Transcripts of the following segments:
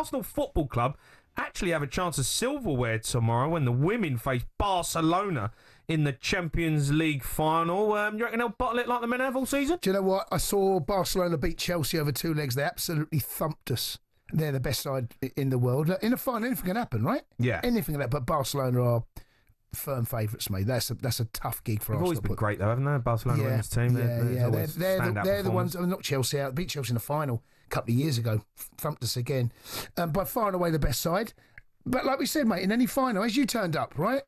Arsenal Football Club actually have a chance of silverware tomorrow when the women face Barcelona in the Champions League final. You reckon they'll bottle it like the men have all season? Do you know what? I saw Barcelona beat Chelsea over 2 legs. They absolutely thumped us. They're the best side in the world. In a final, anything can happen, right? Yeah. Anything can happen. But Barcelona are firm favourites, mate. That's a tough gig for They've Arsenal. always been great, though, haven't they? Barcelona women's team. They're the ones. Not Chelsea out. Beat Chelsea in the final a couple of years ago. Thumped us again. By far and away the best side. But like we said, mate, in any final, as you turned up, right?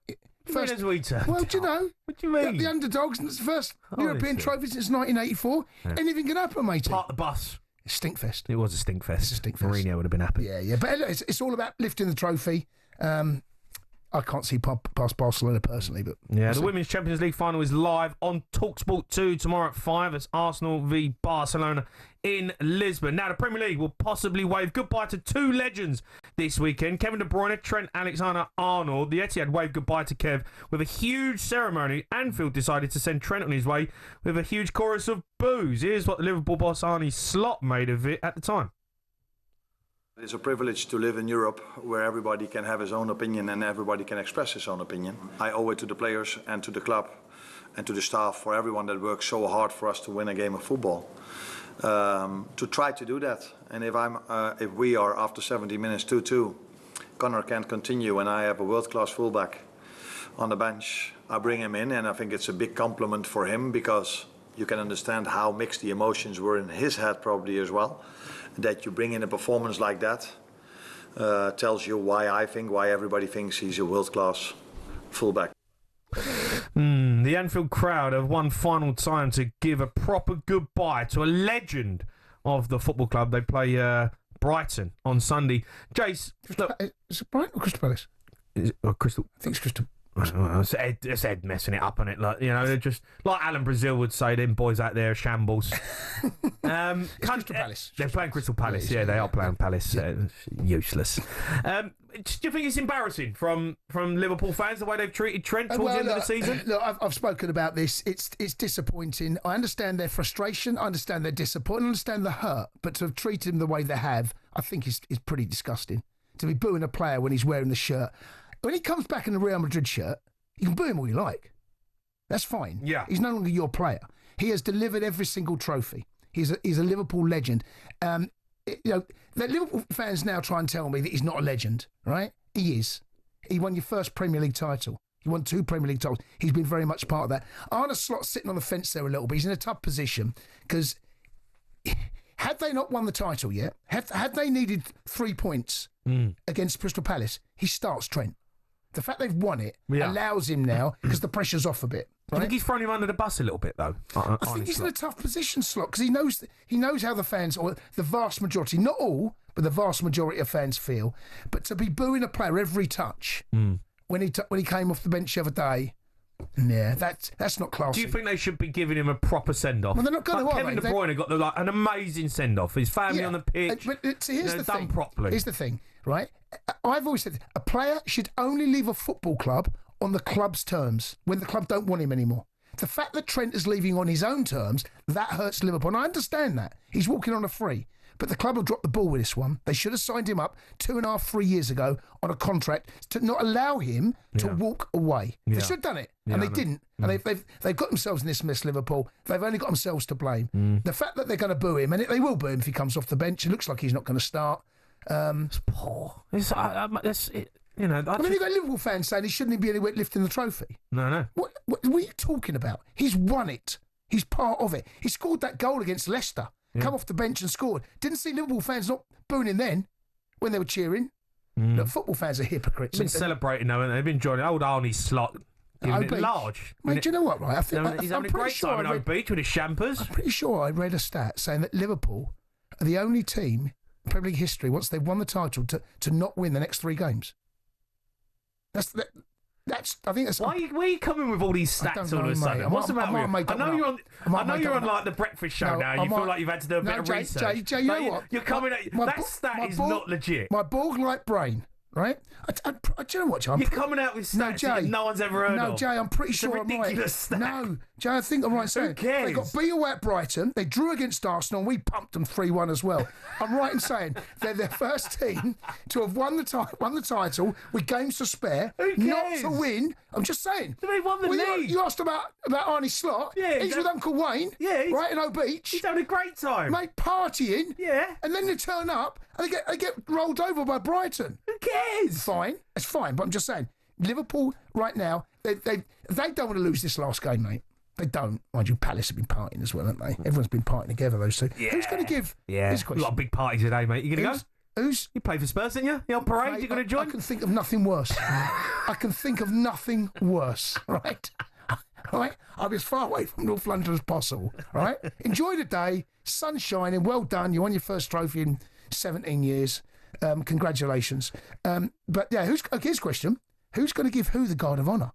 First, as we turned well, do you know? What do you mean? The underdogs, and it's the first European trophy since 1984. Yeah. Anything can happen, mate. Part the bus. Stinkfest. It was a stinkfest. It's a stinkfest. Mourinho would have been happy. Yeah. But it's all about lifting the trophy. I can't see past Barcelona personally, but the Women's Champions League final is live on TalkSport 2 tomorrow at 5. It's Arsenal v Barcelona in Lisbon. Now, the Premier League will possibly wave goodbye to 2 legends this weekend. Kevin De Bruyne, Trent Alexander-Arnold. The Etihad waved goodbye to Kev with a huge ceremony. Anfield decided to send Trent on his way with a huge chorus of boos. Here's what the Liverpool boss Arne Slot made of it at the time. It's a privilege to live in Europe where everybody can have his own opinion and everybody can express his own opinion. I owe it to the players and to the club and to the staff, for everyone that works so hard for us to win a game of football, to try to do that. And if we are after 70 minutes 2-2, Connor can't continue and I have a world-class fullback on the bench, I bring him in, and I think it's a big compliment for him because you can understand how mixed the emotions were in his head probably as well. That you bring in a performance like that tells you why everybody thinks he's a world-class fullback. The Anfield crowd have one final time to give a proper goodbye to a legend of the football club. They play Brighton on Sunday. Jace, look, is it Brighton or Crystal Palace? Crystal. I think it's Crystal. It's Ed messing it up on it, like, you know, just like Alan Brazil would say, them boys out there are shambles. Crystal Palace. They're playing Crystal Palace, yeah, they are playing Palace. Useless. Do you think it's embarrassing from Liverpool fans the way they've treated Trent towards the end of the season? Look, I've spoken about this. It's disappointing. I understand their frustration. I understand their disappointment. I understand the hurt. But to have treated him the way they have, I think is pretty disgusting. To be booing a player when he's wearing the shirt. When he comes back in the Real Madrid shirt, you can boo him all you like. That's fine. Yeah. He's no longer your player. He has delivered every single trophy. He's a Liverpool legend. The Liverpool fans now try and tell me that he's not a legend, right? He is. He won your first Premier League title. He won 2 Premier League titles. He's been very much part of that. Arne Slot's sitting on the fence there a little bit. He's in a tough position because had they not won the title yet, had they needed 3 points against Crystal Palace, he starts Trent. The fact they've won it allows him now, because the pressure's off a bit. Right? I think he's thrown him under the bus a little bit, though. I think he's in a tough position, Slot, because he knows how the fans, or the vast majority, not all, but the vast majority of fans feel. But to be booing a player every touch when he came off the bench the other day, yeah, that's not classy. Do you think they should be giving him a proper send-off? Well, they're not going to. Kevin De Bruyne got an amazing send-off. His family on the pitch, but here's the done thing. properly. Here's the thing, right? I've always said a player should only leave a football club on the club's terms when the club don't want him anymore. The fact that Trent is leaving on his own terms, that hurts Liverpool. And I understand that. He's walking on a free. But the club have dropped the ball with this one. They should have signed him up 2.5, 3 years ago on a contract to not allow him to walk away. They should have done it, and they didn't. And they've got themselves in this mess, Liverpool. They've only got themselves to blame. The fact that they're going to boo him, and they will boo him if he comes off the bench. It looks like he's not going to start. It's poor. You've got Liverpool fans saying he shouldn't be anywhere lifting the trophy. No. What are you talking about? He's won it. He's part of it. He scored that goal against Leicester. Come off the bench and scored. Didn't see Liverpool fans not booing him then when they were cheering. Look, football fans are hypocrites. They've been celebrating though, and they've been joining old Arnie Slot. Giving it large. Mate, do you know what, right? He's having a great time in Old Beach with his champers. I'm pretty sure I read a stat saying that Liverpool are the only team in Premier League history, once they've won the title, to not win the next 3 games. I think that's. Why are you coming with all these stats all of a sudden? What's the matter with you? I know you're on like the breakfast show now. You feel like you've had to do a bit of research. Jay, you know what? You're coming at that stat is not legit. My Borg-like brain, right? Do you know what, Jay? You're coming out with stats that no one's ever heard of. No, Jay, I'm pretty sure I'm right. Ridiculous stat. No, Jay, I think I'm right saying. Who cares? They got beat away at Brighton. They drew against Arsenal, and we pumped them 3-1 as well. I'm right in saying they're their first team to have won the title with games to spare. Who cares? Not to win. I'm just saying. They won the league. You asked about Arnie Slot. Yeah, he's with Uncle Wayne. Yeah, right in O Beach. He's having a great time. Mate, partying. Yeah. And then they turn up and they get rolled over by Brighton. Who cares? Fine. It's fine. But I'm just saying, Liverpool right now, they don't want to lose this last game, mate. They don't. Mind you, Palace have been partying as well, haven't they? Everyone's been partying together, those two. Yeah. Who's going to give this question? We've got a big party today, mate. You going to go? Who's? You play for Spurs, didn't you? The old parade, you going to join? I can think of nothing worse. I can think of nothing worse, right? Right? I'll be as far away from North London as possible, right? Enjoy the day. Sun shining. Well done. You won your first trophy in 17 years. Congratulations. But yeah, here's a question. Who's going to give who the Guard of Honour?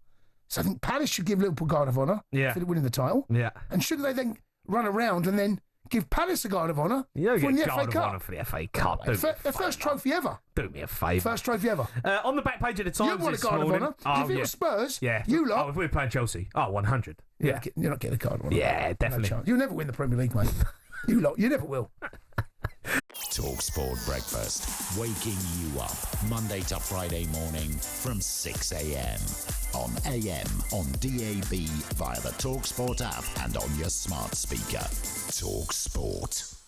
So I think Palace should give Liverpool Guard of Honour for winning the title. Yeah. And shouldn't they then run around and then give Palace a Guard of Honour for the FA Guard of Honour for the FA Cup? Their first trophy ever. Do me a favour. First trophy ever. On the back page of the Times You want a this Guard morning. of Honour. If it was Spurs, you lot. Oh, if we were playing Chelsea. Oh, 100. Yeah. You're not getting a Guard of Honour. Yeah, definitely. No, you'll never win the Premier League, mate. You never will. TalkSport Breakfast, waking you up Monday to Friday morning from 6 a.m. on AM, on DAB, via the TalkSport app and on your smart speaker. TalkSport.